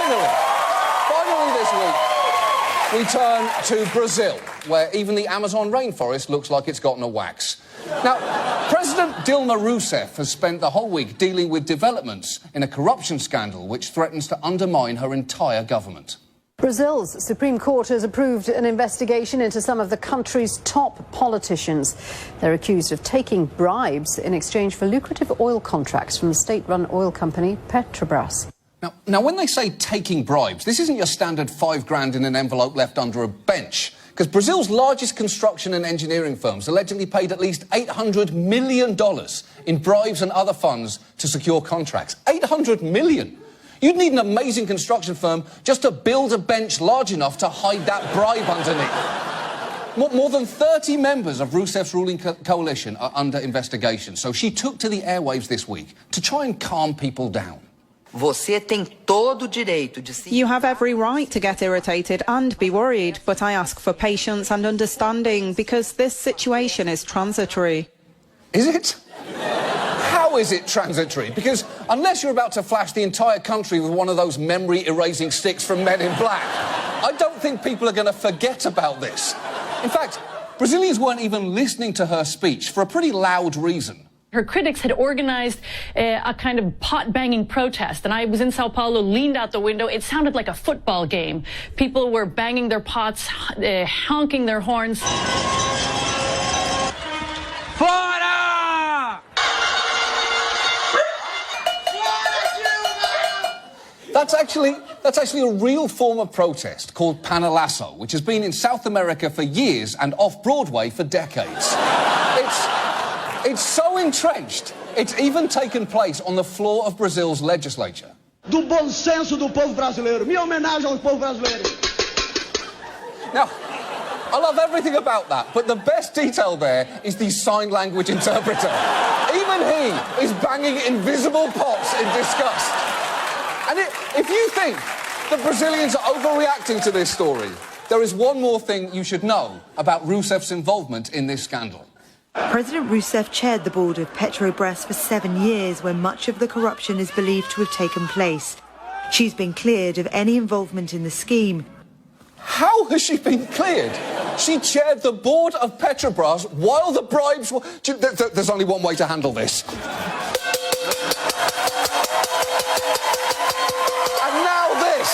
Finally this week, we turn to Brazil, where even the Amazon rainforest looks like it's gotten a wax. Now, President Dilma Rousseff has spent the whole week dealing with developments in a corruption scandal which threatens to undermine her entire government. Brazil's Supreme Court has approved an investigation into some of the country's top politicians. They're accused of taking bribes in exchange for lucrative oil contracts from the state-run oil company Petrobras. Now, when they say taking bribes, this isn't your standard $5,000 in an envelope left under a bench. Because Brazil's largest construction and engineering firms allegedly paid at least $800 million in bribes and other funds to secure contracts. $800 million! You'd need an amazing construction firm just to build a bench large enough to hide that bribe underneath. More than 30 members of Rousseff's ruling coalition are under investigation, so she took to the airwaves this week to try and calm people down. Você tem todo o direito de se... You have every right to get irritated and be worried, but I ask for patience and understanding because this situation is transitory. Is it? How is it transitory? Because unless you're about to flash the entire country with one of those memory-erasing sticks from Men in Black, I don't think people are going to forget about this. In fact, Brazilians weren't even listening to her speech for a pretty loud reason. Her critics had organized a kind of pot-banging protest, and I was in Sao Paulo, leaned out the window. It sounded like a football game. People were banging their pots, honking their horns. Fora! That's actually a real form of protest called panelazo, which has been in South America for years and off-Broadway for decades. It's so entrenched, it's even taken place on the floor of Brazil's legislature. Do bom senso do povo brasileiro. Minha homenagem ao povo brasileiro. Now, I love everything about that, but the best detail there is the sign language interpreter. Even he is banging invisible pots in disgust. And if you think that Brazilians are overreacting to this story, there is one more thing you should know about Rousseff's involvement in this scandal. President Rousseff chaired the board of Petrobras for 7 years when much of the corruption is believed to have taken place. She's been cleared of any involvement in the scheme. How has she been cleared? She chaired the board of Petrobras while the bribes were... There's only one way to handle this. And now this.